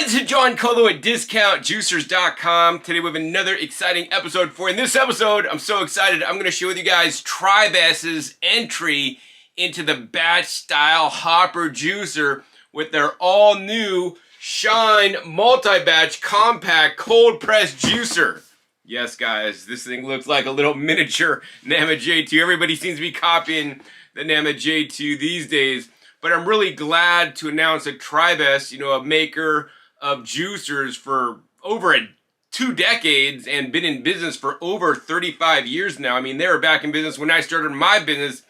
This is John Colo at DiscountJuicers.com. Today we have another exciting episode for you. In this episode, I'm so excited. I'm going to share with you guys Tribest's entry into the batch style hopper juicer with their all new Shine multi-batch compact cold press juicer. Yes, guys, this thing looks like a little miniature Nama J2. Everybody seems to be copying the Nama J2 these days, but I'm really glad to announce that Tribest, a maker of juicers for over 2 decades and been in business for over 35 years now. I mean, they were back in business when I started my business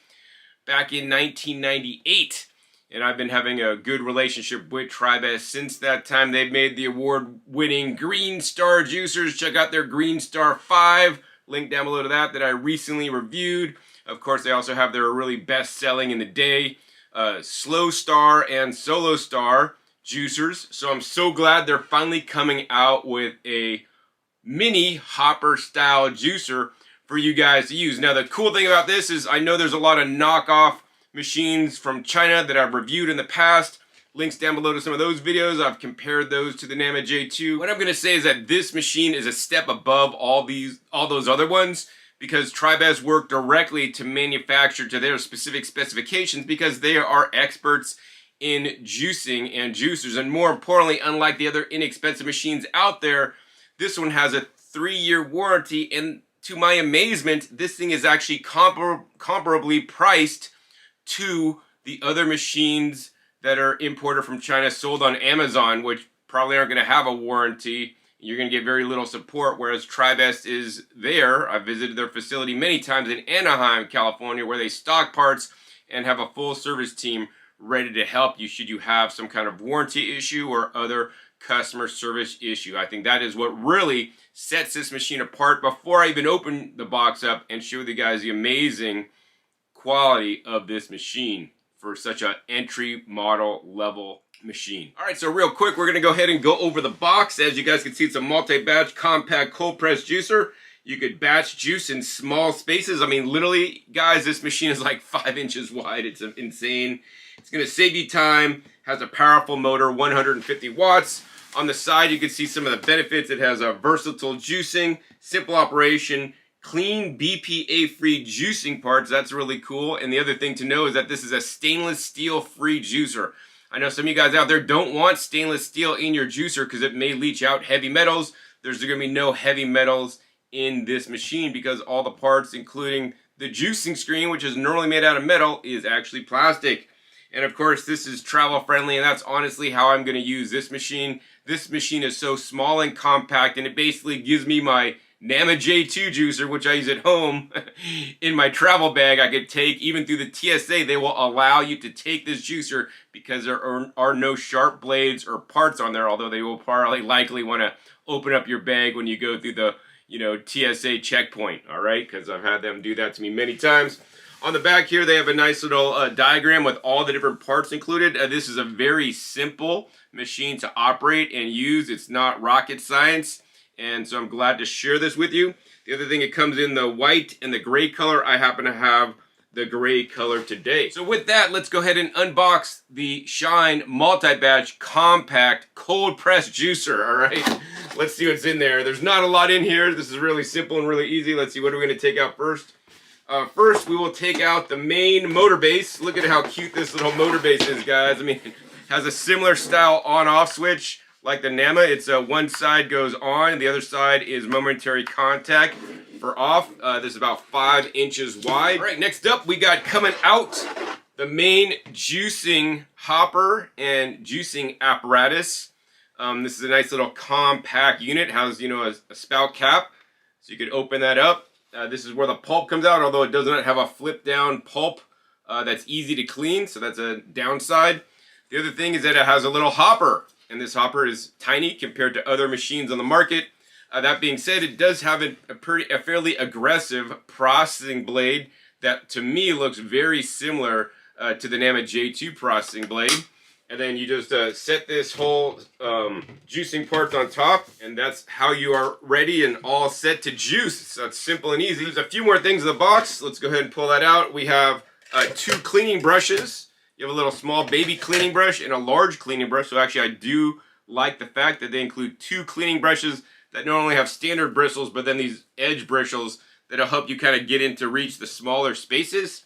back in 1998. And I've been having a good relationship with Tribest since that time. They've made the award-winning Green Star juicers. Check out their Green Star 5. Link down below to that I recently reviewed. Of course, they also have their really best-selling in the day Slow Star and Solo Star juicers. So I'm so glad they're finally coming out with a mini hopper style juicer for you guys to use. Now the cool thing about this is I know there's a lot of knockoff machines from China that I've reviewed in the past. Links down below to some of those videos. I've compared those to the Nama J2. What I'm going to say is that this machine is a step above all those other ones because Tribest worked directly to manufacture to their specific specifications because they are experts in juicing and juicers. And more importantly, unlike the other inexpensive machines out there, this one has a 3-year warranty, and to my amazement, this thing is actually comparably priced to the other machines that are imported from China, sold on Amazon, which probably aren't going to have a warranty. You're going to get very little support, whereas Tribest is there. I've visited their facility many times in Anaheim, California, where they stock parts and have a full service team ready to help you should you have some kind of warranty issue or other customer service issue. I think that is what really sets this machine apart. Before I even open the box up and show you guys the amazing quality of this machine for such an entry model level machine. All right, so real quick, we're gonna go ahead and go over the box. As you guys can see, it's a multi-batch compact cold press juicer. You could batch juice in small spaces. I mean, literally, guys, this machine is like 5 inches wide. It's insane. It's going to save you time, has a powerful motor, 150 watts. On the side, you can see some of the benefits. It has a versatile juicing, simple operation, clean BPA-free juicing parts. That's really cool. And the other thing to know is that this is a stainless steel-free juicer. I know some of you guys out there don't want stainless steel in your juicer because it may leach out heavy metals. There's going to be no heavy metals in this machine because all the parts, including the juicing screen, which is normally made out of metal, is actually plastic. And of course, this is travel friendly, and that's honestly how I'm going to use this machine. This machine is so small and compact, and it basically gives me my Nama J2 juicer, which I use at home, in my travel bag. I could take, even through the TSA, they will allow you to take this juicer because there are no sharp blades or parts on there, although they will probably likely want to open up your bag when you go through the TSA checkpoint, all right? Because I've had them do that to me many times. On the back here, they have a nice little diagram with all the different parts included. This is a very simple machine to operate and use. It's not rocket science, and so I'm glad to share this with you. The other thing, it comes in the white and the gray color. I happen to have the gray color today. So with that, let's go ahead and unbox the Shine multi-batch compact cold press juicer, all right? Let's see what's in there. There's not a lot in here. This is really simple and really easy. Let's see, what are we going to take out first? First, we will take out the main motor base. Look at how cute this little motor base is, guys. I mean, it has a similar style on-off switch like the Nama. It's one side goes on, and the other side is momentary contact for off. This is about 5 inches wide. All right, next up, we got coming out the main juicing hopper and juicing apparatus. This is a nice little compact unit. It has, a spout cap, so you could open that up. This is where the pulp comes out, although it does not have a flip down pulp that's easy to clean, so that's a downside. The other thing is that it has a little hopper, and this hopper is tiny compared to other machines on the market. That being said, it does have a fairly aggressive processing blade that to me looks very similar to the Nama J2 processing blade. And then you just set this whole juicing part on top, and that's how you are ready and all set to juice. So it's simple and easy. There's a few more things in the box. Let's go ahead and pull that out. We have 2 cleaning brushes. You have a little small baby cleaning brush and a large cleaning brush. So actually I do like the fact that they include 2 cleaning brushes that not only have standard bristles, but then these edge bristles that'll help you kind of get into reach the smaller spaces.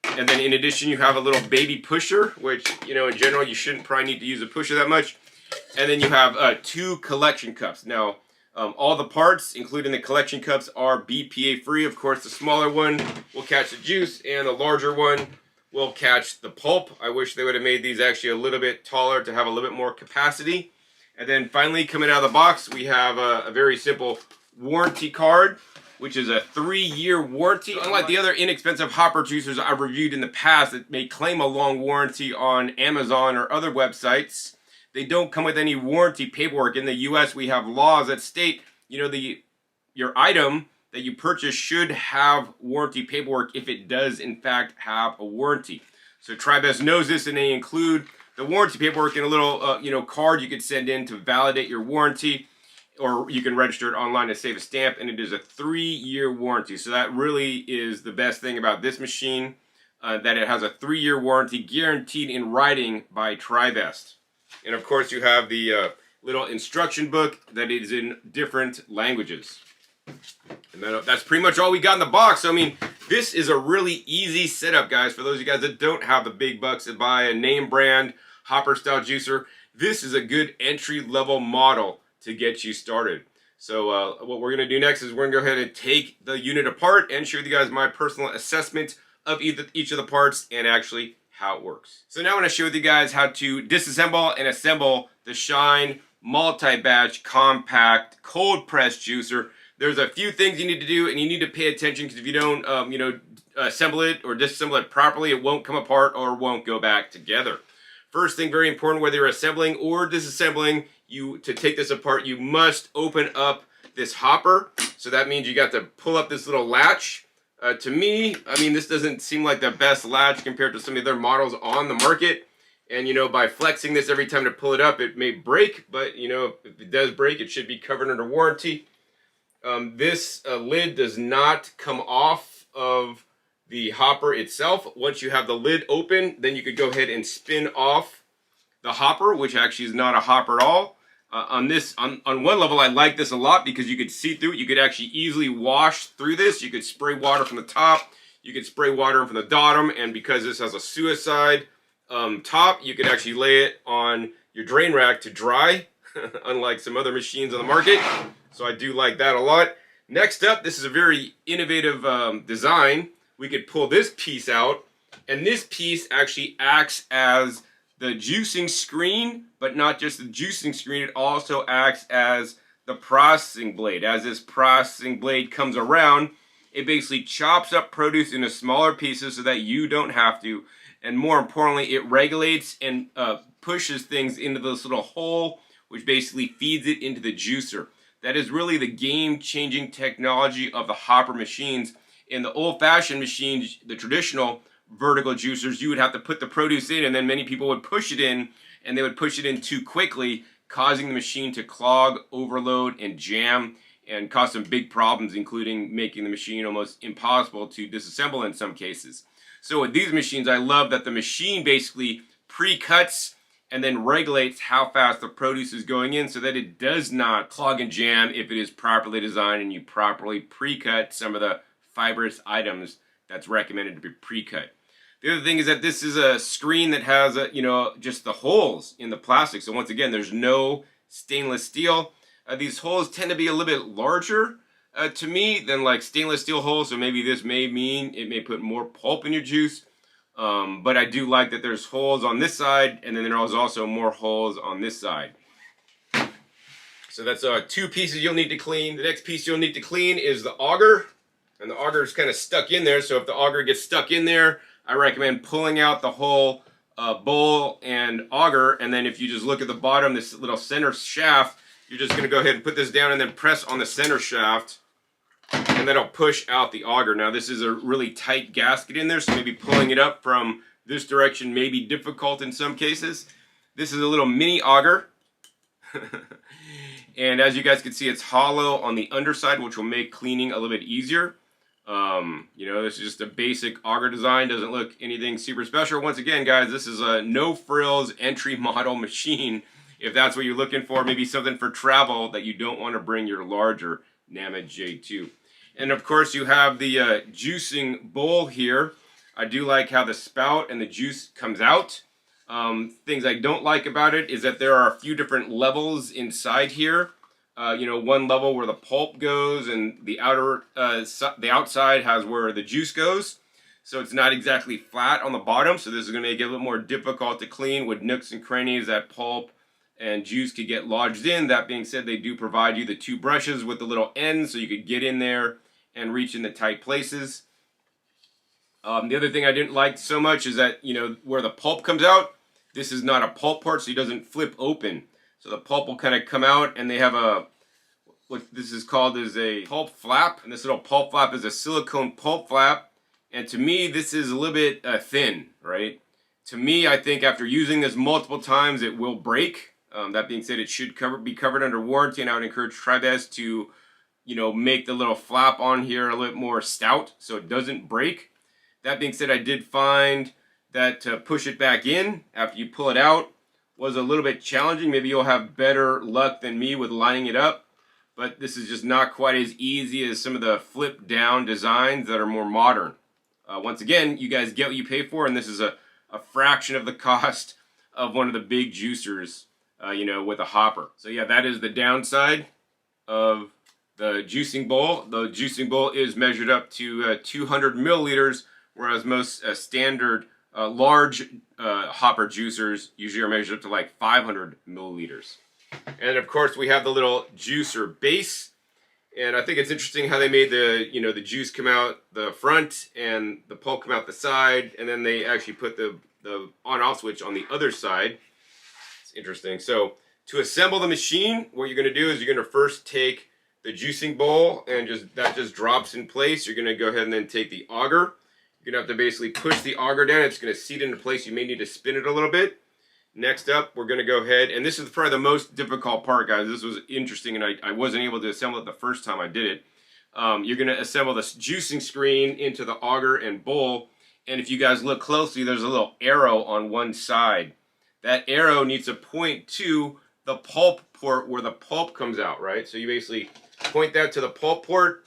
And then in addition, you have a little baby pusher, which, you know, in general, you shouldn't probably need to use a pusher that much. And then you have 2 collection cups. Now, all the parts, including the collection cups, are BPA-free. Of course, the smaller one will catch the juice, and the larger one will catch the pulp. I wish they would have made these actually a little bit taller to have a little bit more capacity. And then finally, coming out of the box, we have a very simple warranty card, which is a 3-year warranty. Unlike the other inexpensive hopper juicers I've reviewed in the past that may claim a long warranty on Amazon or other websites, they don't come with any warranty paperwork. In the US, we have laws that state, you know, your item that you purchase should have warranty paperwork if it does in fact have a warranty. So Tribest knows this, and they include the warranty paperwork in a little you know, card you could send in to validate your warranty. Or you can register it online to save a stamp, and it is a 3-year warranty. So that really is the best thing about this machine, that it has a 3-year warranty guaranteed in writing by Tribest. And of course you have the little instruction book that is in different languages. And that's pretty much all we got in the box. So I mean, this is a really easy setup, guys. For those of you guys that don't have the big bucks to buy a name brand hopper style juicer, this is a good entry level model to get you started. So what we're going to do next is we're going to go ahead and take the unit apart and show you guys my personal assessment of each of the parts and actually how it works. So now I'm going to show you guys how to disassemble and assemble the Shine multi-batch compact cold press juicer. There's a few things you need to do, and you need to pay attention, because if you don't you know, assemble it or disassemble it properly, it won't come apart or won't go back together. First thing, very important, whether you're assembling or disassembling, to take this apart, you must open up this hopper. So that means you got to pull up this little latch. To me, I mean, this doesn't seem like the best latch compared to some of the other models on the market. And, you know, by flexing this every time to pull it up, it may break. But, you know, if it does break, it should be covered under warranty. This lid does not come off of the hopper itself. Once you have the lid open, then you could go ahead and spin off the hopper, which actually is not a hopper at all. On one level, I like this a lot because you could see through it. You could actually easily wash through this. You could spray water from the top. You could spray water from the bottom. And because this has a suicide top, you could actually lay it on your drain rack to dry, unlike some other machines on the market. So I do like that a lot. Next up, this is a very innovative design. We could pull this piece out, and this piece actually acts as the juicing screen, but not just the juicing screen, it also acts as the processing blade. As this processing blade comes around, it basically chops up produce into smaller pieces so that you don't have to, and more importantly, it regulates and pushes things into this little hole, which basically feeds it into the juicer. That is really the game-changing technology of the hopper machines. In the old-fashioned machines, the traditional vertical juicers, you would have to put the produce in, and then many people would push it in, and they would push it in too quickly, causing the machine to clog, overload, and jam, and cause some big problems, including making the machine almost impossible to disassemble in some cases. So with these machines, I love that the machine basically pre-cuts and then regulates how fast the produce is going in so that it does not clog and jam if it is properly designed and you properly pre-cut some of the fibrous items that's recommended to be pre-cut. The other thing is that this is a screen that has, you know, just the holes in the plastic. So once again, there's no stainless steel. These holes tend to be a little bit larger to me than like stainless steel holes. So maybe this may mean it may put more pulp in your juice. But I do like that there's holes on this side, and then there's also more holes on this side. So that's 2 pieces you'll need to clean. The next piece you'll need to clean is the auger. And the auger is kind of stuck in there, so if the auger gets stuck in there, I recommend pulling out the whole bowl and auger, and then if you just look at the bottom, this little center shaft, you're just going to go ahead and put this down and then press on the center shaft, and that'll push out the auger. Now this is a really tight gasket in there, so maybe pulling it up from this direction may be difficult in some cases. This is a little mini auger. And as you guys can see, it's hollow on the underside, which will make cleaning a little bit easier. You know, this is just a basic auger design. Doesn't look anything super special. Once again, guys, this is a no frills entry model machine. If that's what you're looking for, maybe something for travel that you don't want to bring your larger Nama J2. And of course, you have the juicing bowl here. I do like how the spout and the juice comes out. Things I don't like about it is that there are a few different levels inside here. You know, one level where the pulp goes, and the outside has where the juice goes. So it's not exactly flat on the bottom. So this is going to make it a little more difficult to clean with nooks and crannies that pulp and juice could get lodged in. That being said, they do provide you the two brushes with the little ends so you could get in there and reach in the tight places. The other thing I didn't like so much is that, you know, where the pulp comes out, this is not a pulp part, so it doesn't flip open. So the pulp will kind of come out, and they have what this is called is a pulp flap. And this little pulp flap is a silicone pulp flap. And to me, this is a little bit thin, right? To me, I think after using this multiple times, it will break. That being said, it should be covered under warranty, and I would encourage Tribest to, you know, make the little flap on here a little more stout so it doesn't break. That being said, I did find that to push it back in after you pull it out was a little bit challenging. Maybe you'll have better luck than me with lining it up, but this is just not quite as easy as some of the flip down designs that are more modern. Once again, you guys get what you pay for, and this is a fraction of the cost of one of the big juicers, you know, with a hopper. So yeah, that is the downside of the juicing bowl. The juicing bowl is measured up to 200 milliliters, whereas most standard large hopper juicers usually are measured up to like 500 milliliters. And of course, we have the little juicer base. And I think it's interesting how they made the, you know, the juice come out the front and the pulp come out the side, and then they actually put the on-off switch on the other side. It's interesting. So to assemble the machine, what you're going to do is you're going to first take the juicing bowl, and that just drops in place. You're going to go ahead and then take the auger. You're going to have to basically push the auger down. It's going to seat into place. You may need to spin it a little bit. Next up, we're going to go ahead, and this is probably the most difficult part, guys. This was interesting, and I wasn't able to assemble it the first time I did it. You're going to assemble this juicing screen into the auger and bowl, and if you guys look closely, there's a little arrow on one side. That arrow needs to point to the pulp port where the pulp comes out, right? So you basically point that to the pulp port,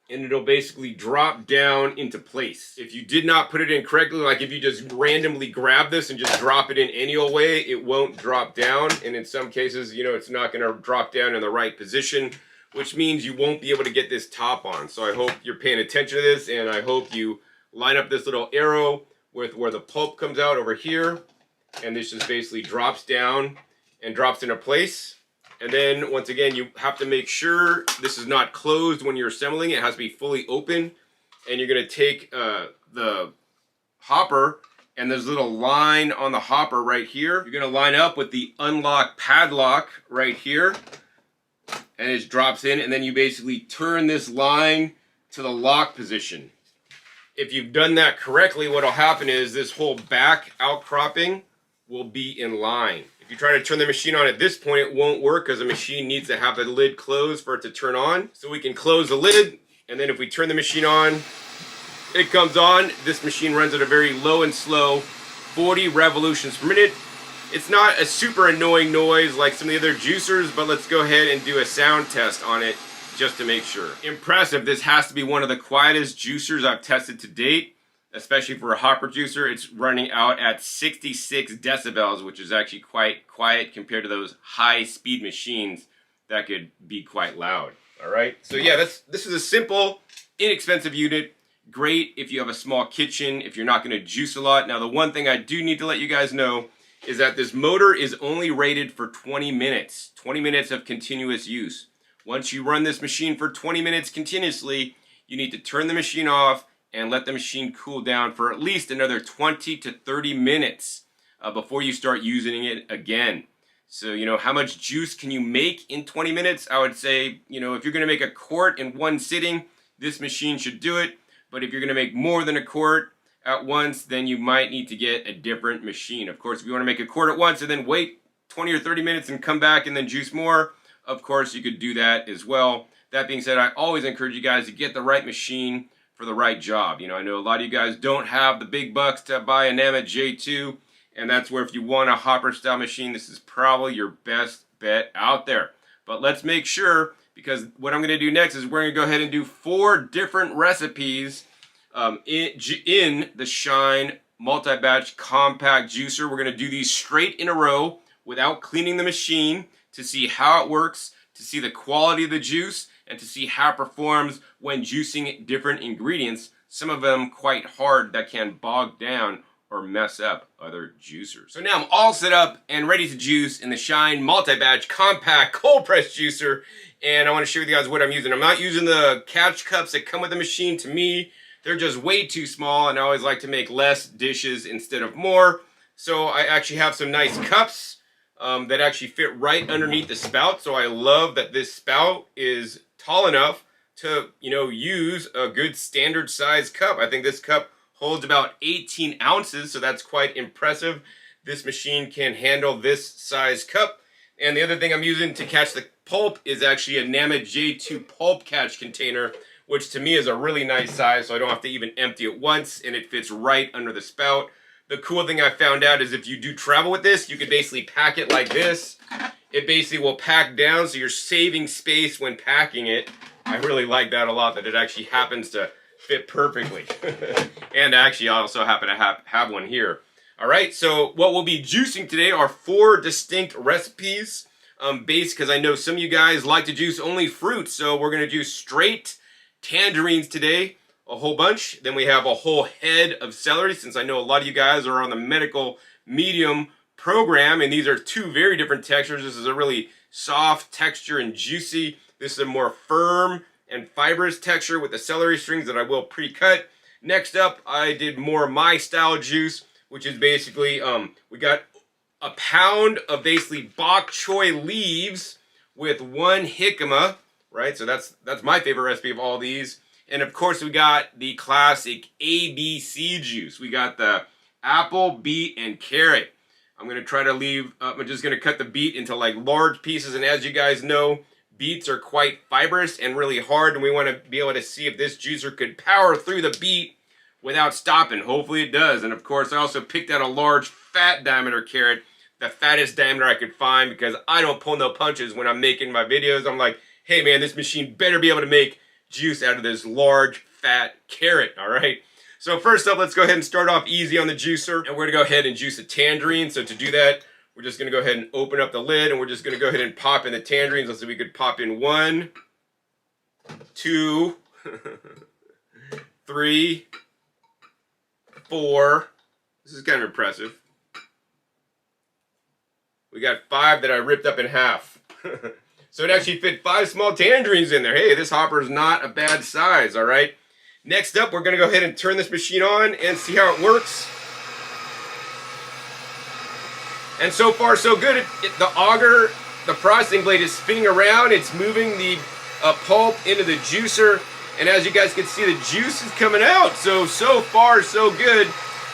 and it'll basically drop down into place. If you did not put it in correctly, like if you just randomly grab this and just drop it in any old way, it won't drop down. And in some cases, you know, it's not going to drop down in the right position, which means you won't be able to get this top on. So I hope you're paying attention to this, and I hope you line up this little arrow with where the pulp comes out over here, and this just basically drops down and drops into place. And then, once again, you have to make sure this is not closed when you're assembling it. It has to be fully open. And you're going to take the hopper, and there's a little line on the hopper right here. You're going to line up with the unlock padlock right here. And it drops in, and then you basically turn this line to the lock position. If you've done that correctly, what will happen is this whole back outcropping will be in line. If you try to turn the machine on at this point, it won't work because the machine needs to have the lid closed for it to turn on. So we can close the lid, and then if we turn the machine on, it comes on. This machine runs at a very low and slow 40 revolutions per minute. It's not a super annoying noise like some of the other juicers, but let's go ahead and do a sound test on it just to make sure. Impressive. This has to be one of the quietest juicers I've tested to date. Especially for a hopper juicer, it's running out at 66 decibels, which is actually quite quiet compared to those high-speed machines that could be quite loud. All right, so yeah, this is a simple, inexpensive unit. Great if you have a small kitchen, if you're not going to juice a lot. Now, the one thing I do need to let you guys know is that this motor is only rated for 20 minutes. 20 minutes of continuous use. Once you run this machine for 20 minutes continuously, you need to turn the machine off and let the machine cool down for at least another 20 to 30 minutes before you start using it again. So, you know, how much juice can you make in 20 minutes? I would say, you know, if you're going to make a quart in one sitting, this machine should do it. But if you're going to make more than a quart, at once, then you might need to get a different machine. Of course, if you want to make a quart at once and then wait 20 or 30 minutes and come back and then juice more, of course you could do that as well. That being said, I always encourage you guys to get the right machine for the right job. You know, I know a lot of you guys don't have the big bucks to buy a Namit J2, and that's where if you want a hopper style machine, this is probably your best bet out there. But let's make sure, because what I'm going to do next is we're going to go ahead and do 4 different recipes in the Shine multi-batch compact juicer. We're going to do these straight in a row without cleaning the machine to see how it works, to see the quality of the juice, and to see how it performs when juicing different ingredients, some of them quite hard that can bog down or mess up other juicers. So now I'm all set up and ready to juice in the Shine multi-batch compact cold press juicer, and I want to share with you guys what I'm using. I'm not using the catch cups that come with the machine. To me, they're just way too small, and I always like to make less dishes instead of more. So I actually have some nice cups that actually fit right underneath the spout. So I love that this spout is tall enough to, you know, use a good standard size cup. I think this cup holds about 18 ounces, so that's quite impressive. This machine can handle this size cup. And the other thing I'm using to catch the pulp is actually a Namit J2 pulp catch container, which to me is a really nice size, so I don't have to even empty it once, and it fits right under the spout. The cool thing I found out is if you do travel with this, you could basically pack it like this. It basically will pack down, so you're saving space when packing it. I really like that a lot, that it actually happens to fit perfectly. And actually, I also happen to have one here. All right, so what we'll be juicing today are 4 distinct recipes, based because I know some of you guys like to juice only fruit, so we're going to juice straight tangerines today, a whole bunch. Then we have a whole head of celery, since I know a lot of you guys are on the medical medium program, and these are 2 very different textures. This is a really soft texture and juicy. This is a more firm and fibrous texture with the celery strings that I will pre-cut. Next up, I did more my style juice, which is basically, we got a pound of basically Bok-Choi leaves with 1 jicama, right? So that's my favorite recipe of all these. And of course, we got the classic ABC juice. We got the apple, beet, and carrot. I'm going to try to leave, I'm just going to cut the beet into like large pieces. And as you guys know, beets are quite fibrous and really hard. And we want to be able to see if this juicer could power through the beet without stopping. Hopefully it does. And of course, I also picked out a large fat diameter carrot, the fattest diameter I could find, because I don't pull no punches when I'm making my videos. I'm like, hey man, this machine better be able to make juice out of this large fat carrot, all right? So first up, let's go ahead and start off easy on the juicer, and we're gonna go ahead and juice a tangerine. So to do that, we're just gonna go ahead and open up the lid, and we're just gonna go ahead and pop in the tangerines. Let's see if we could pop in 1, 2, 3, 4. This is kind of impressive. We got 5 that I ripped up in half. So it actually fit 5 small tangerines in there. Hey, this hopper is not a bad size, all right? Next up, we're gonna go ahead and turn this machine on and see how it works. And so far, so good. The auger, the processing blade is spinning around. It's moving the pulp into the juicer. And as you guys can see, the juice is coming out. So far, so good.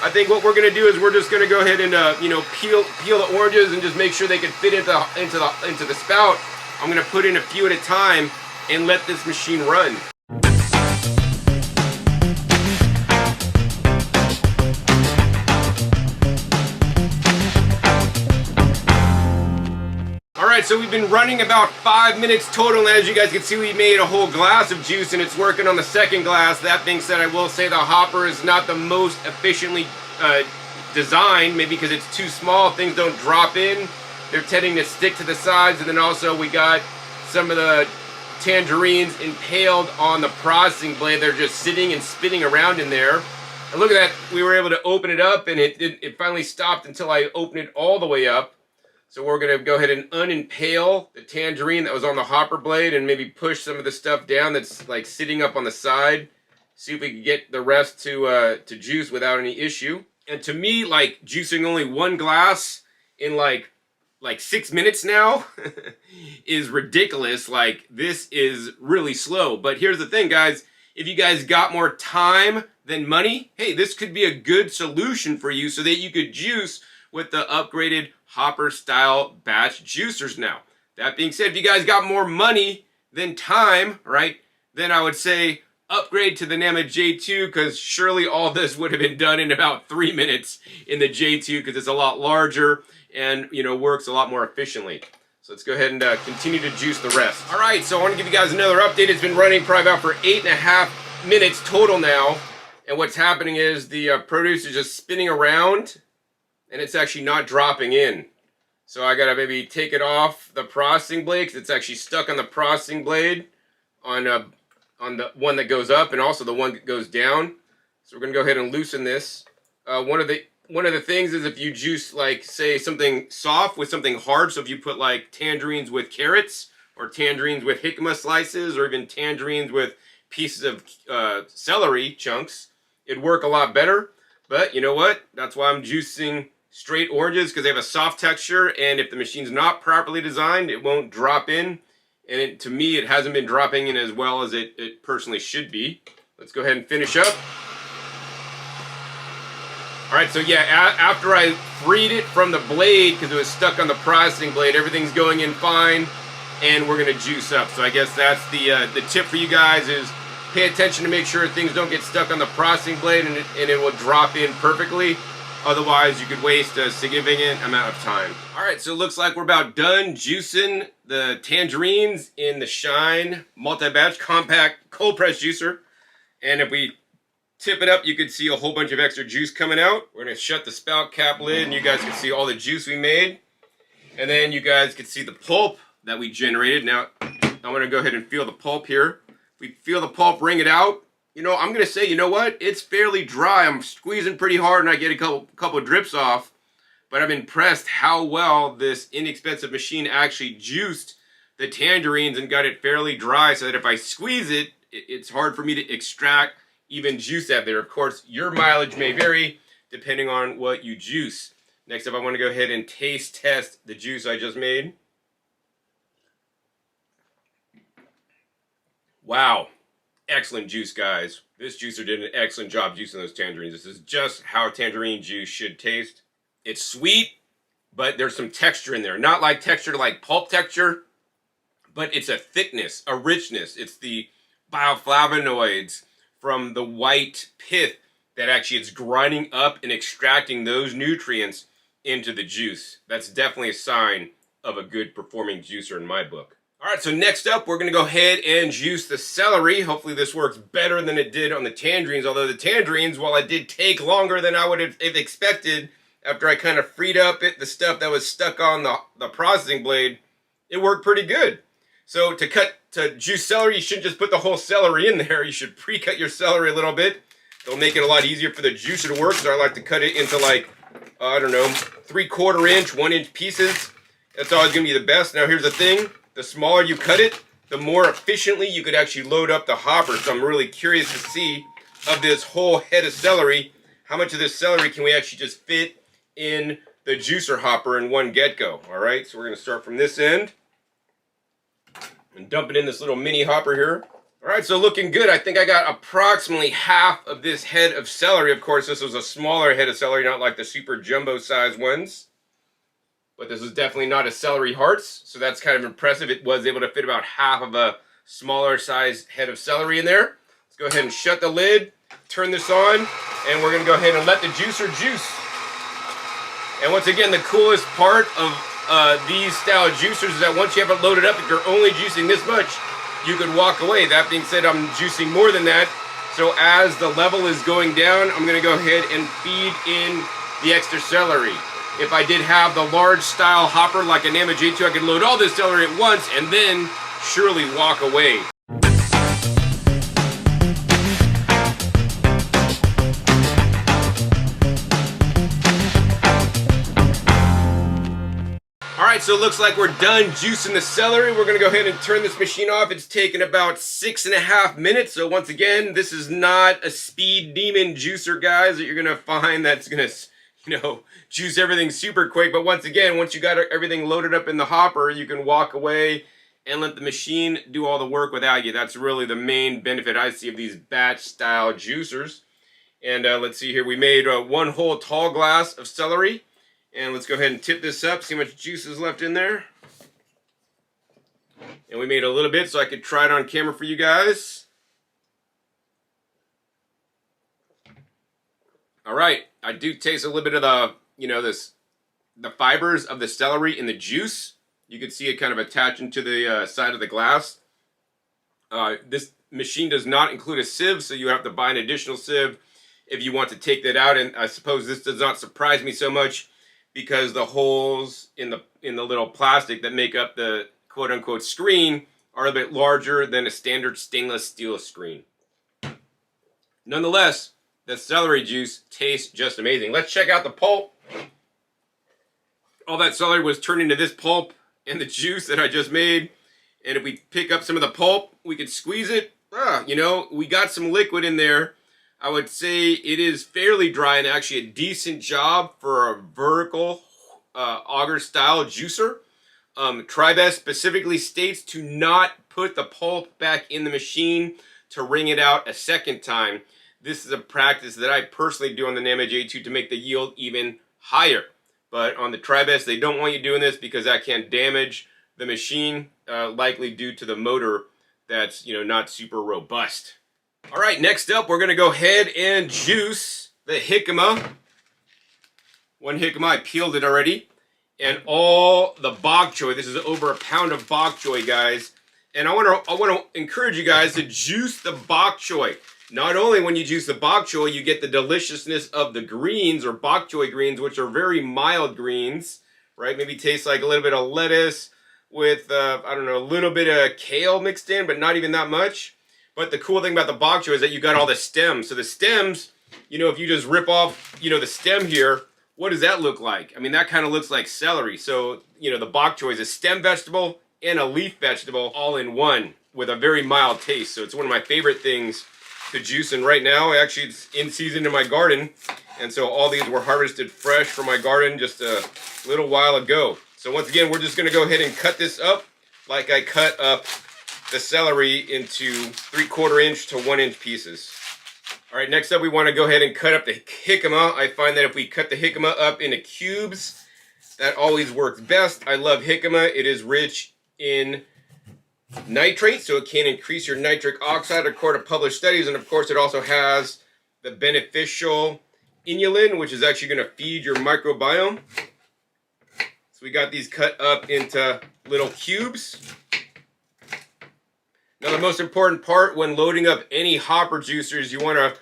I think what we're gonna do is we're just gonna go ahead and you know, peel the oranges and just make sure they can fit into the spout. I'm gonna put in a few at a time and let this machine run. All right, so we've been running about 5 minutes total, and as you guys can see, we made a whole glass of juice, and it's working on the second glass. That being said, I will say the hopper is not the most efficiently designed, maybe because it's too small, things don't drop in. They're tending to stick to the sides, and then also we got some of the tangerines impaled on the processing blade. They're just sitting and spinning around in there. And look at that, we were able to open it up, and it finally stopped until I opened it all the way up. So we're gonna go ahead and unimpale the tangerine that was on the hopper blade and maybe push some of the stuff down that's like sitting up on the side. See if we can get the rest to juice without any issue. And to me, like juicing only 1 glass in like 6 minutes now is ridiculous. Like, this is really slow. But here's the thing, guys. If you guys got more time than money, hey, this could be a good solution for you so that you could juice with the upgraded hopper style batch juicers now. That being said, if you guys got more money than time, right, then I would say upgrade to the NAMA J2, because surely all this would have been done in about 3 minutes in the J2, because it's a lot larger and, you know, works a lot more efficiently. So let's go ahead and continue to juice the rest. All right, so I want to give you guys another update. It's been running probably about for 8.5 minutes total now. And what's happening is the produce is just spinning around and it's actually not dropping in. So I gotta maybe take it off the processing blade because it's actually stuck on the processing blade on the one that goes up and also the one that goes down. So we're gonna go ahead and loosen this. One of the things is if you juice, like, say, something soft with something hard, so if you put like tangerines with carrots or tangerines with jicama slices or even tangerines with pieces of celery chunks, it'd work a lot better. But you know what? That's why I'm juicing straight oranges, because they have a soft texture, and if the machine's not properly designed, it won't drop in. And to me, it hasn't been dropping in as well as it personally should be. Let's go ahead and finish up. All right, so yeah, after I freed it from the blade, because it was stuck on the processing blade, everything's going in fine, and we're gonna juice up. So I guess that's the tip for you guys is pay attention to make sure things don't get stuck on the processing blade and it will drop in perfectly. Otherwise, you could waste a significant amount of time. All right, so it looks like we're about done juicing the tangerines in the Shine multi-batch compact cold press juicer. And if we tip it up, you can see a whole bunch of extra juice coming out. We're gonna shut the spout cap lid and you guys can see all the juice we made. And then you guys can see the pulp that we generated. Now, I'm gonna go ahead and feel the pulp here. If we feel the pulp, wring it out. You know, I'm going to say, you know what? It's fairly dry. I'm squeezing pretty hard and I get a couple drips off. But I'm impressed how well this inexpensive machine actually juiced the tangerines and got it fairly dry so that if I squeeze it, it's hard for me to extract even juice out there. Of course, your mileage may vary depending on what you juice. Next up, I want to go ahead and taste test the juice I just made. Wow. Excellent juice, guys. This juicer did an excellent job juicing those tangerines. This is just how tangerine juice should taste. It's sweet, but there's some texture in there. Not like texture like pulp texture, but it's a thickness, a richness. It's the bioflavonoids from the white pith that actually it's grinding up and extracting those nutrients into the juice. That's definitely a sign of a good performing juicer in my book. All right, so next up, we're gonna go ahead and juice the celery. Hopefully this works better than it did on the tangerines, although the tangerines, while it did take longer than I would have expected after I kind of freed up the stuff that was stuck on the processing blade, it worked pretty good. So to juice celery, you shouldn't just put the whole celery in there. You should pre-cut your celery a little bit. It'll make it a lot easier for the juicer to work, so I like to cut it into like, I don't know, 3/4 inch, 1 inch pieces. That's always gonna be the best. Now here's the thing. The smaller you cut it, the more efficiently you could actually load up the hopper. So I'm really curious to see of this whole head of celery, how much of this celery can we actually just fit in the juicer hopper in one get-go. All right, so we're gonna start from this end and dump it in this little mini hopper here. All right, so looking good. I think I got approximately half of this head of celery. Of course, this was a smaller head of celery, not like the super jumbo size ones. But this is definitely not a celery hearts, so that's kind of impressive. It was able to fit about half of a smaller size head of celery in there. Let's go ahead and shut the lid, turn this on, and we're gonna go ahead and let the juicer juice. And once again, the coolest part of these style juicers is that once you have it loaded up, if you're only juicing this much, you could walk away. That being said, I'm juicing more than that. So as the level is going down, I'm gonna go ahead and feed in the extra celery. If I did have the large style hopper like a NAMA J2, I could load all this celery at once and then surely walk away. All right, so it looks like we're done juicing the celery. We're gonna go ahead and turn this machine off. It's taken about 6.5 minutes. So once again, this is not a speed demon juicer, guys, that you're gonna find that's gonna, you know, juice everything super quick. But once again, once you got everything loaded up in the hopper, you can walk away and let the machine do all the work without you. That's really the main benefit I see of these batch style juicers. And let's see here, we made one whole tall glass of celery. And let's go ahead and tip this up, see how much juice is left in there. And we made a little bit so I could try it on camera for you guys. All right, I do taste a little bit of the, the fibers of the celery in the juice. You can see it kind of attaching to the side of the glass. This machine does not include a sieve, so you have to buy an additional sieve if you want to take that out. And I suppose this does not surprise me so much because the holes in the little plastic that make up the quote-unquote screen are a bit larger than a standard stainless steel screen. Nonetheless, the celery juice tastes just amazing. Let's check out the pulp. All that celery was turned into this pulp and the juice that I just made. And if we pick up some of the pulp, we can squeeze it. We got some liquid in there. I would say it is fairly dry and actually a decent job for a vertical auger style juicer. Tribest specifically states to not put the pulp back in the machine to wring it out a second time. This is a practice that I personally do on the NAMA J2 to make the yield even higher. But on the Tribest, they don't want you doing this because that can damage the machine, likely due to the motor that's, not super robust. All right, next up, we're going to go ahead and juice the jicama. One jicama, I peeled it already. And all the Bok-Choi. This is over a pound of Bok-Choi, guys. And I want to encourage you guys to juice the Bok-Choi. Not only when you juice the Bok-Choi, you get the deliciousness of the greens or Bok-Choi greens, which are very mild greens, right? Maybe taste like a little bit of lettuce with, a little bit of kale mixed in, but not even that much. But the cool thing about the Bok-Choi is that you got all the stems. So the stems, if you just rip off, the stem here, what does that look like? I mean, that kind of looks like celery. So, the Bok-Choi is a stem vegetable and a leaf vegetable all in one with a very mild taste. So it's one of my favorite things to juice. And right now, actually, it's in season in my garden. And so all these were harvested fresh from my garden just a little while ago. So once again, we're just going to go ahead and cut this up like I cut up the celery into 3/4 inch to 1 inch pieces. All right, next up we want to go ahead and cut up the jicama. I find that if we cut the jicama up into cubes, that always works best. I love jicama. It is rich in nitrate, so it can increase your nitric oxide according to published studies. And of course, it also has the beneficial inulin, which is actually going to feed your microbiome. So we got these cut up into little cubes. Now, the most important part when loading up any hopper juicers, you want to,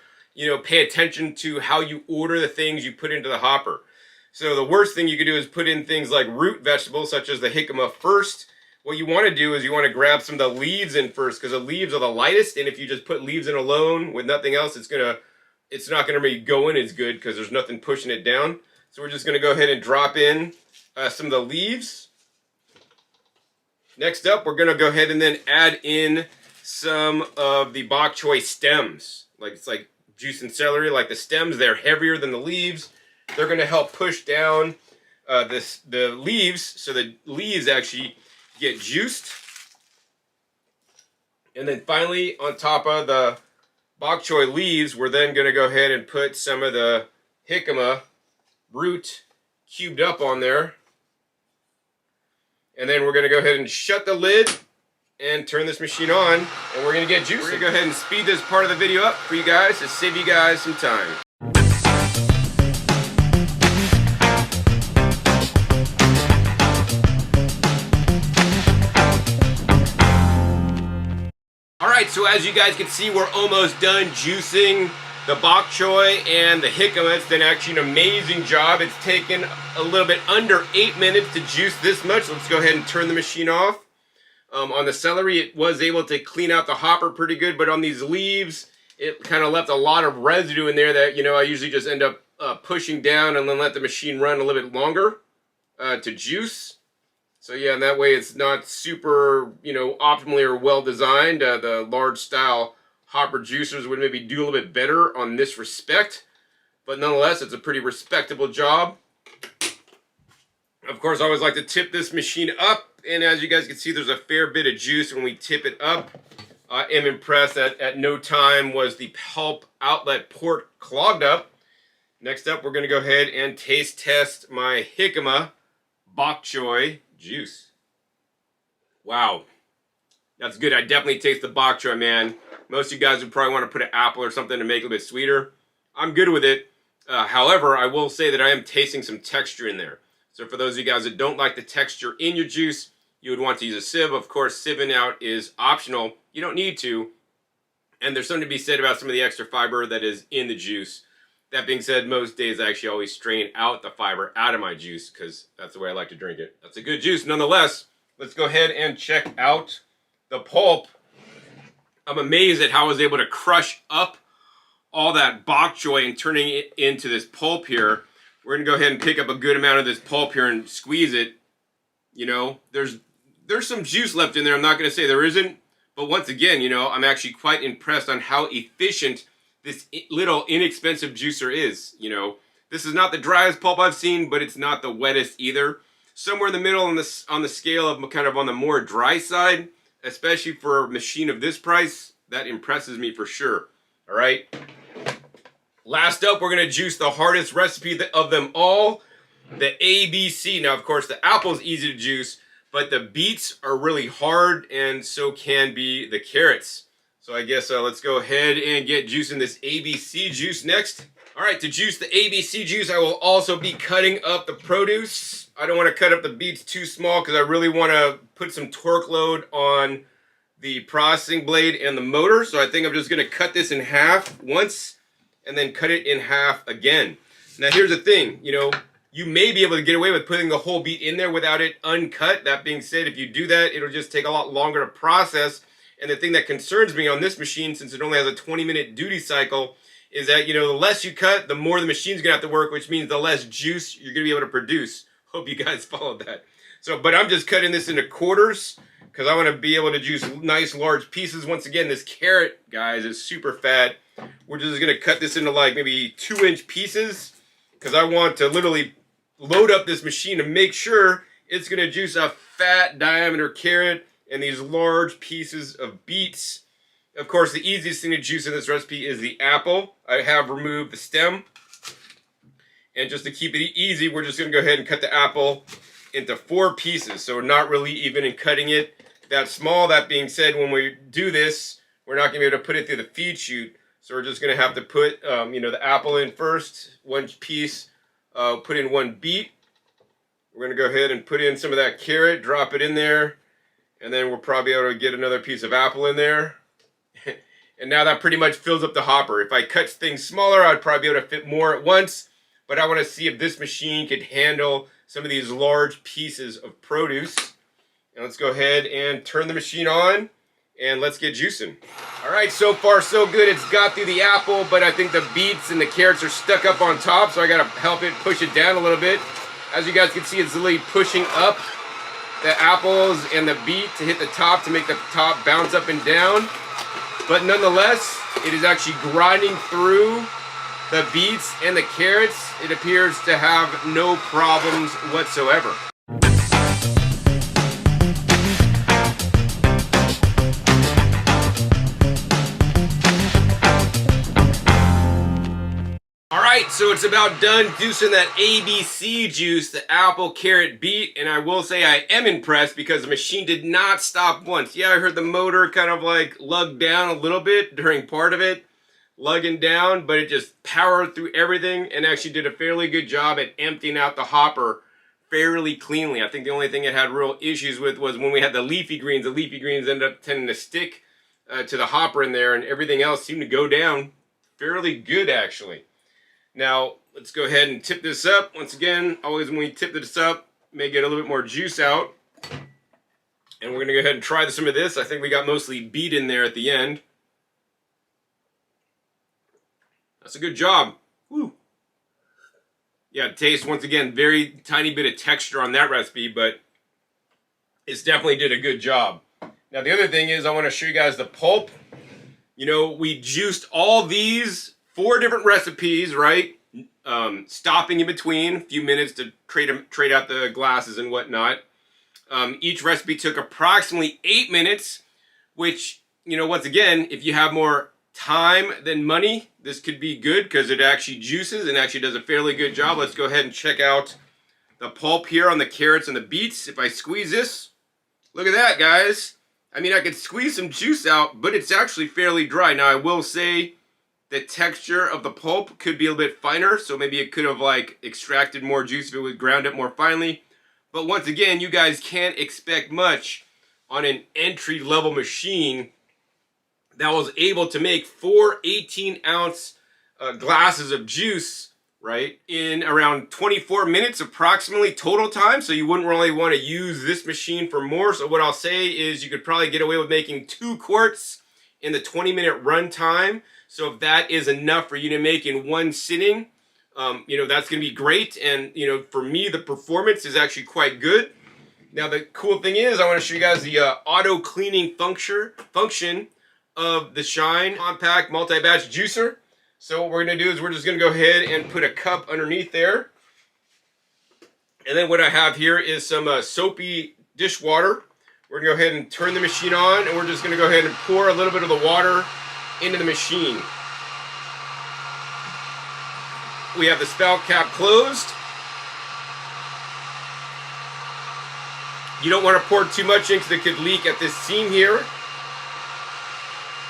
pay attention to how you order the things you put into the hopper. So the worst thing you could do is put in things like root vegetables, such as the jicama first. What you want to do is you want to grab some of the leaves in first, because the leaves are the lightest. And if you just put leaves in alone with nothing else, it's not going to be going as good because there's nothing pushing it down. So we're just going to go ahead and drop in some of the leaves. Next up, we're going to go ahead and then add in some of the Bok-Choi stems. It's like juicing celery, like the stems, they're heavier than the leaves. They're going to help push down the leaves, so the leaves actually get juiced. And then finally, on top of the Bok-Choi leaves, we're then going to go ahead and put some of the jicama root cubed up on there. And then we're going to go ahead and shut the lid and turn this machine on, and we're going to get juice. We're going to go ahead and speed this part of the video up for you guys to save you guys some time. Alright, so as you guys can see, we're almost done juicing the Bok-Choi and the jicama. It's done actually an amazing job. It's taken a little bit under 8 minutes to juice this much. Let's go ahead and turn the machine off. On the celery, it was able to clean out the hopper pretty good, but on these leaves, it kind of left a lot of residue in there that, I usually just end up pushing down and then let the machine run a little bit longer to juice. So yeah, and that way it's not super, optimally or well designed. The large style hopper juicers would maybe do a little bit better on this respect, but nonetheless, it's a pretty respectable job. Of course, I always like to tip this machine up, and as you guys can see, there's a fair bit of juice when we tip it up. I am impressed that at no time was the pulp outlet port clogged up. Next up, we're going to go ahead and taste test my Jicama Bok-Choi juice. Wow, that's good. I definitely taste the Bok-Choi, man. Most of you guys would probably want to put an apple or something to make it a bit sweeter. I'm good with it. However, I will say that I am tasting some texture in there. So for those of you guys that don't like the texture in your juice, you would want to use a sieve. Of course, sieving out is optional. You don't need to. And there's something to be said about some of the extra fiber that is in the juice. That being said, most days I actually always strain out the fiber out of my juice because that's the way I like to drink it. That's a good juice nonetheless. Let's go ahead and check out the pulp. I'm amazed at how I was able to crush up all that Bok-Choi and turning it into this pulp here. We're going to go ahead and pick up a good amount of this pulp here and squeeze it. You know, there's some juice left in there. I'm not going to say there isn't. But once again, you know, I'm actually quite impressed on how efficient this little inexpensive juicer is. You know, this is not the driest pulp I've seen, but it's not the wettest either. Somewhere in the middle on the scale of kind of on the more dry side, especially for a machine of this price, that impresses me for sure. All right. Last up, we're going to juice the hardest recipe of them all, the ABC. Now, of course, the apple is easy to juice, but the beets are really hard, and so can be the carrots. So I guess let's go ahead and get juicing this ABC juice next. All right, to juice the ABC juice, I will also be cutting up the produce. I don't want to cut up the beets too small because I really want to put some torque load on the processing blade and the motor. So I think I'm just going to cut this in half once and then cut it in half again. Now here's the thing, you know, you may be able to get away with putting the whole beet in there without it uncut. That being said, if you do that, it'll just take a lot longer to process. And the thing that concerns me on this machine, since it only has a 20-minute duty cycle, is that, you know, the less you cut, the more the machine's gonna have to work, which means the less juice you're gonna be able to produce. Hope you guys followed that. So, but I'm just cutting this into quarters because I want to be able to juice nice large pieces. Once again, this carrot, guys, is super fat. We're just gonna cut this into like maybe 2-inch pieces because I want to literally load up this machine to make sure it's gonna juice a fat diameter carrot and these large pieces of beets. Of course, the easiest thing to juice in this recipe is the apple. I have removed the stem. And just to keep it easy, we're just going to go ahead and cut the apple into 4 pieces. So we're not really even in cutting it that small. That being said, when we do this, we're not going to be able to put it through the feed chute. So we're just going to have to put, you know, the apple in first, 1 piece, put in 1 beet. We're going to go ahead and put in some of that carrot, drop it in there. And then we'll probably be able to get another piece of apple in there. And now that pretty much fills up the hopper. If I cut things smaller, I'd probably be able to fit more at once. But I want to see if this machine could handle some of these large pieces of produce. And let's go ahead and turn the machine on. And let's get juicing. All right, so far so good. It's got through the apple, but I think the beets and the carrots are stuck up on top. So I got to help it push it down a little bit. As you guys can see, it's literally pushing up the apples and the beet to hit the top to make the top bounce up and down. But nonetheless, it is actually grinding through the beets and the carrots. It appears to have no problems whatsoever. Alright, so it's about done juicing that ABC juice, the apple, carrot, beet, and I will say I am impressed because the machine did not stop once. Yeah, I heard the motor kind of like lug down a little bit during part of it, lugging down, but it just powered through everything and actually did a fairly good job at emptying out the hopper fairly cleanly. I think the only thing it had real issues with was when we had the leafy greens. The leafy greens ended up tending to stick to the hopper in there, and everything else seemed to go down fairly good actually. Now, let's go ahead and tip this up. Once again, always when we tip this up, may get a little bit more juice out. And we're going to go ahead and try some of this. I think we got mostly beet in there at the end. That's a good job. Woo. Yeah, taste, once again, very tiny bit of texture on that recipe, but it's definitely did a good job. Now, the other thing is I want to show you guys the pulp. You know, we juiced all these 4 different recipes, right? Stopping in between a few minutes to trade out the glasses and whatnot. Each recipe took approximately 8 minutes, which you know, once again, if you have more time than money, this could be good because it actually juices and actually does a fairly good job. Let's go ahead and check out the pulp here on the carrots and the beets. If I squeeze this, look at that, guys. I mean, I could squeeze some juice out, but it's actually fairly dry. Now, I will say the texture of the pulp could be a little bit finer, so maybe it could have like extracted more juice if it was ground up more finely. But once again, you guys can't expect much on an entry-level machine that was able to make 4 18-ounce glasses of juice, right, in around 24 minutes approximately total time. So you wouldn't really want to use this machine for more. So what I'll say is you could probably get away with making 2 quarts in the 20-minute run time. So if that is enough for you to make in one sitting, you know, that's going to be great. And, you know, for me, the performance is actually quite good. Now, the cool thing is I want to show you guys the auto cleaning function of the Shine Compact Multi-Batch Juicer. So what we're going to do is we're just going to go ahead and put a cup underneath there. And then what I have here is some soapy dishwater. We're going to go ahead and turn the machine on, and we're just going to go ahead and pour a little bit of the water into the machine. We have the spout cap closed. You don't want to pour too much in because it could leak at this seam here.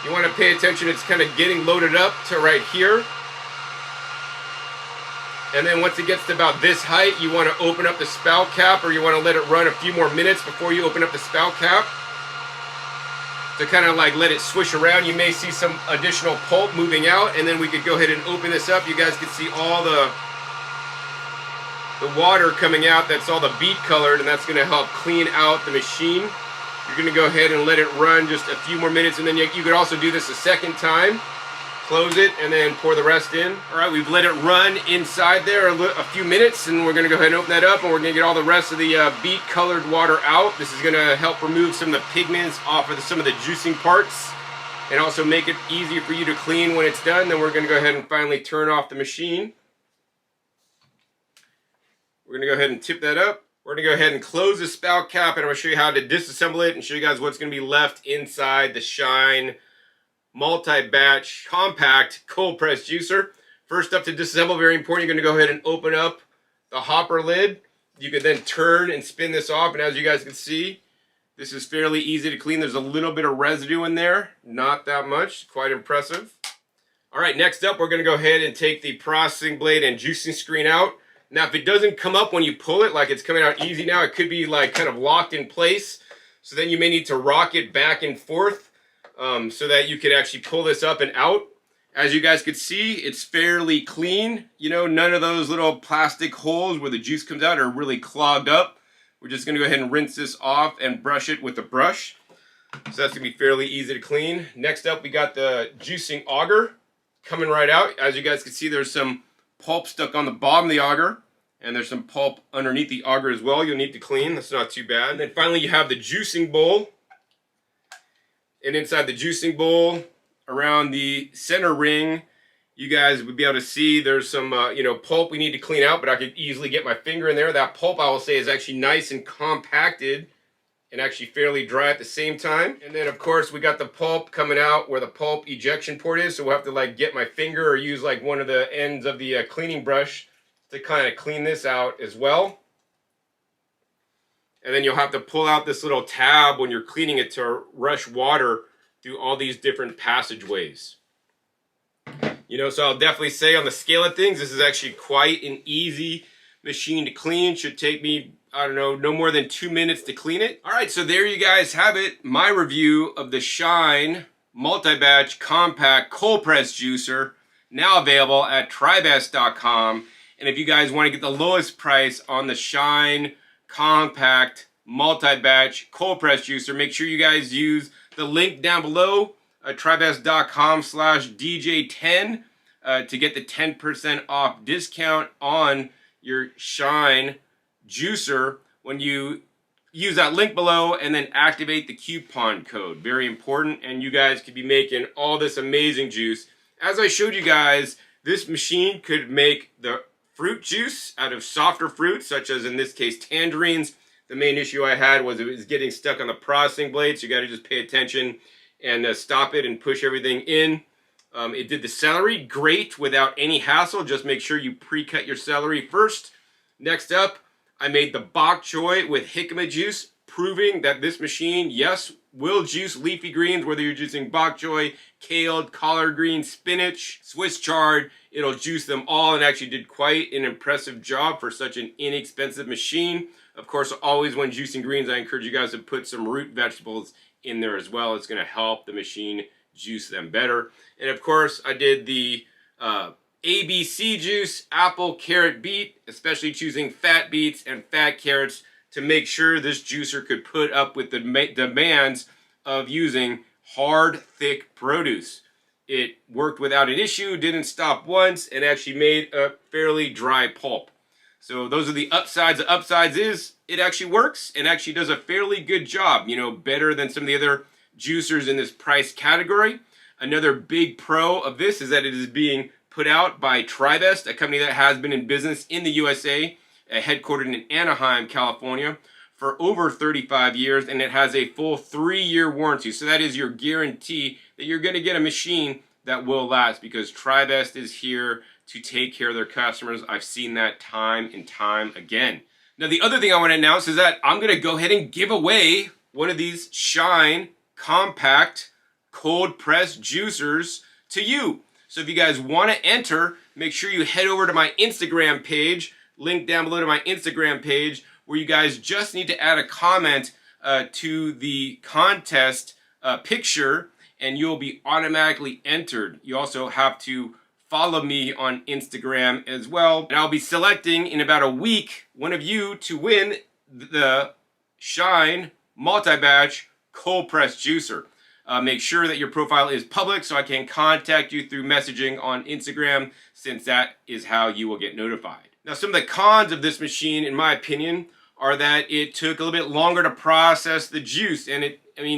You want to pay attention, it's kind of getting loaded up to right here. And then once it gets to about this height, you want to open up the spout cap, or you want to let it run a few more minutes before you open up the spout cap. To kind of like let it swish around. You may see some additional pulp moving out, and then we could go ahead and open this up. You guys can see all the water coming out. That's all the beet colored, and that's going to help clean out the machine. You're going to go ahead and let it run just a few more minutes, and then you could also do this a second time. Close it and then pour the rest in. All right, we've let it run inside there a few minutes, and we're going to go ahead and open that up, and we're going to get all the rest of the beet colored water out. This is going to help remove some of the pigments off of some of the juicing parts, and also make it easier for you to clean when it's done. Then we're going to go ahead and finally turn off the machine. We're going to go ahead and tip that up. We're going to go ahead and close the spout cap, and I'm going to show you how to disassemble it and show you guys what's going to be left inside the Shine Multi-Batch Compact Cold Press Juicer. First up to disassemble, very important, you're going to go ahead and open up the hopper lid. You can then turn and spin this off, and as you guys can see, this is fairly easy to clean. There's a little bit of residue in there, not that much, quite impressive. All right, next up, we're going to go ahead and take the processing blade and juicing screen out. Now, if it doesn't come up when you pull it, like it's coming out easy now, it could be like kind of locked in place. So then you may need to rock it back and forth so that you could actually pull this up and out. As you guys could see, it's fairly clean. You know, none of those little plastic holes where the juice comes out are really clogged up. We're just going to go ahead and rinse this off and brush it with a brush. So that's going to be fairly easy to clean. Next up, we got the juicing auger coming right out. As you guys can see, there's some pulp stuck on the bottom of the auger, and there's some pulp underneath the auger as well you'll need to clean. That's not too bad. And then finally you have the juicing bowl, and inside the juicing bowl around the center ring you guys would be able to see there's some you know, pulp we need to clean out, but I could easily get my finger in there. That pulp, I will say, is actually nice and compacted and actually fairly dry at the same time. And then of course we got the pulp coming out where the pulp ejection port is, so we'll have to like get my finger or use like one of the ends of the cleaning brush to kind of clean this out as well. And then you'll have to pull out this little tab when you're cleaning it to rush water through all these different passageways. You know, so I'll definitely say on the scale of things, this is actually quite an easy machine to clean. Should take me, I don't know, no more than 2 minutes to clean it. All right, so there you guys have it. My review of the Shine Multi-Batch Compact Cold Press Juicer, now available at Tribest.com. And if you guys want to get the lowest price on the Shine Compact Multi-Batch Cold Press Juicer, make sure you guys use the link down below, Tribest.com/DJ10 to get the 10% off discount on your Shine juicer when you use that link below and then activate the coupon code. Very important, and you guys could be making all this amazing juice. As I showed you guys, this machine could make the fruit juice out of softer fruits, such as in this case tangerines. The main issue I had was it was getting stuck on the processing blade, so you got to just pay attention and stop it and push everything in. It did the celery great without any hassle. Just make sure you pre-cut your celery first. Next up, I made the Bok-Choi with jicama juice, proving that this machine, yes, will juice leafy greens, whether you're juicing Bok-Choi, kale, collard green, spinach, Swiss chard. It'll juice them all, and actually did quite an impressive job for such an inexpensive machine. Of course, always when juicing greens, I encourage you guys to put some root vegetables in there as well. It's going to help the machine juice them better. And of course, I did the ABC juice, apple, carrot, beet, especially choosing fat beets and fat carrots to make sure this juicer could put up with the demands of using hard, thick produce. It worked without an issue, didn't stop once, and actually made a fairly dry pulp. So those are the upsides. The upsides is it actually works and actually does a fairly good job, you know, better than some of the other juicers in this price category. Another big pro of this is that it is being put out by Tribest, a company that has been in business in the USA, headquartered in Anaheim, California, for over 35 years, and it has a full 3-year warranty. So that is your guarantee that you're going to get a machine that will last, because Tribest is here to take care of their customers. I've seen that time and time again. Now, the other thing I want to announce is that I'm going to go ahead and give away one of these Shine compact cold press juicers to you. So if you guys want to enter, make sure you head over to my Instagram page, link down below to my Instagram page, where you guys just need to add a comment to the contest picture, and you'll be automatically entered. You also have to follow me on Instagram as well. And I'll be selecting in about a week one of you to win the Shine multi-batch cold press juicer. Make sure that your profile is public so I can contact you through messaging on Instagram, since that is how you will get notified. Now, some of the cons of this machine, in my opinion, are that it took a little bit longer to process the juice. And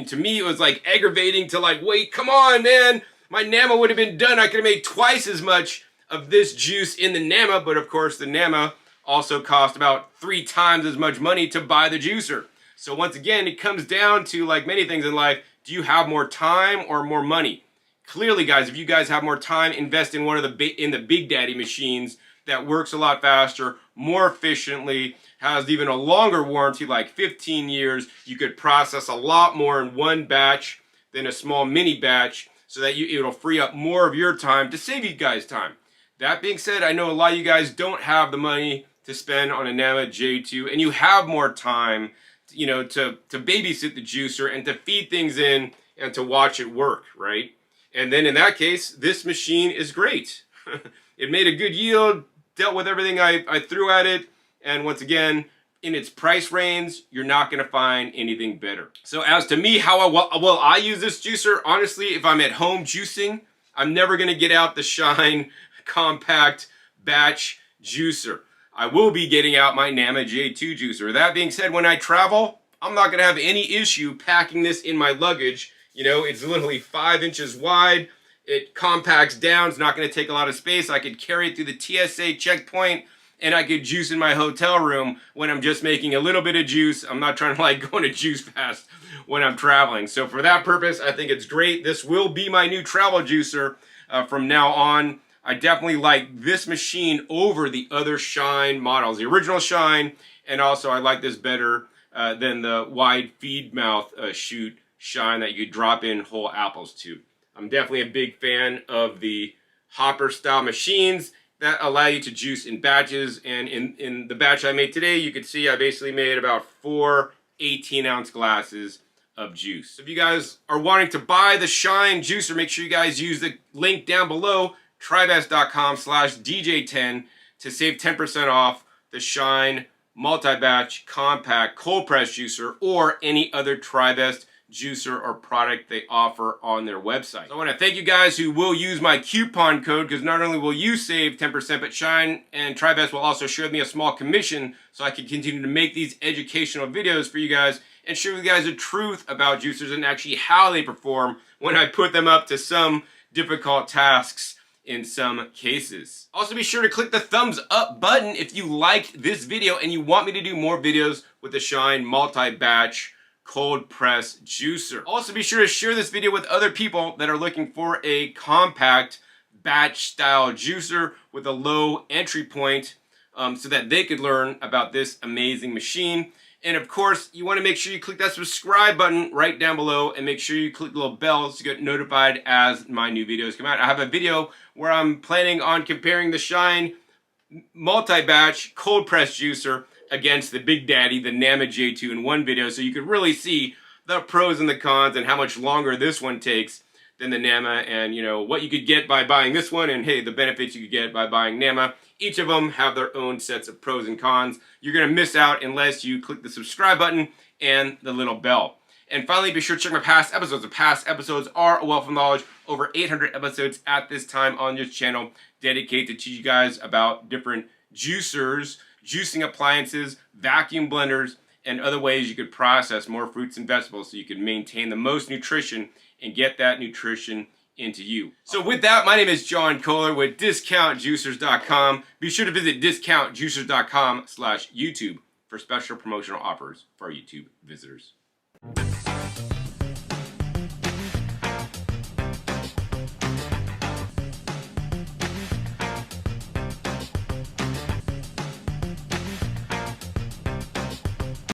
to me, it was like aggravating to like, wait, come on, man. My Nama would have been done. I could have made twice as much of this juice in the Nama, but of course the Nama also cost about 3 times as much money to buy the juicer. So once again, it comes down to, like many things in life, do you have more time or more money? Clearly, guys, if you guys have more time, invest in one of the Big Daddy machines that works a lot faster, more efficiently, has even a longer warranty, like 15 years. You could process a lot more in one batch than a small mini batch, so that it'll free up more of your time to save you guys time. That being said, I know a lot of you guys don't have the money to spend on a Nama J2, and you have more time, you know, to babysit the juicer and to feed things in and to watch it work, right? And then in that case, this machine is great. It made a good yield, dealt with everything I threw at it, and once again, in its price range, you're not going to find anything better. So as to me, how I use this juicer, honestly, if I'm at home juicing, I'm never going to get out the Shine compact batch juicer. I will be getting out my Nama J2 juicer. That being said, when I travel, I'm not going to have any issue packing this in my luggage. You know, it's literally 5 inches wide. It compacts down. It's not going to take a lot of space. I could carry it through the TSA checkpoint, and I could juice in my hotel room when I'm just making a little bit of juice. I'm not trying to like go on a juice fast when I'm traveling. So for that purpose, I think it's great. This will be my new travel juicer from now on. I definitely like this machine over the other Shine models, the original Shine, and also I like this better than the wide feed mouth chute Shine that you drop in whole apples to. I'm definitely a big fan of the hopper style machines that allow you to juice in batches, and in the batch I made today, you can see I basically made about 4 18-ounce glasses of juice. So if you guys are wanting to buy the Shine juicer, make sure you guys use the link down below, tribest.com/DJ10, to save 10% off the Shine multi-batch compact cold press juicer or any other Tribest juicer or product they offer on their website. So I want to thank you guys who will use my coupon code, because not only will you save 10%, but Shine and Tribest will also share with me a small commission so I can continue to make these educational videos for you guys and share with you guys the truth about juicers and actually how they perform when I put them up to some difficult tasks in some cases. Also, be sure to click the thumbs up button if you liked this video and you want me to do more videos with the Shine multi-batch cold press juicer. Also be sure to share this video with other people that are looking for a compact batch style juicer with a low entry point so that they could learn about this amazing machine. And of course, you want to make sure you click that subscribe button right down below and make sure you click the little bell to get notified as my new videos come out. I have a video where I'm planning on comparing the Shine multi-batch cold press juicer against the Big Daddy, the Nama J2 in one video, so you could really see the pros and the cons and how much longer this one takes than the Nama, and what you could get by buying this one, and hey, the benefits you could get by buying Nama. Each of them have their own sets of pros and cons. You're gonna miss out unless you click the subscribe button and the little bell. And finally, be sure to check my past episodes. The past episodes are a wealth of knowledge. Over 800 episodes at this time on this channel dedicated to teach you guys about different juicers, juicing appliances, vacuum blenders, and other ways you could process more fruits and vegetables so you can maintain the most nutrition and get that nutrition into you. So with that, my name is John Kohler with DiscountJuicers.com. Be sure to visit DiscountJuicers.com/YouTube for special promotional offers for our YouTube visitors.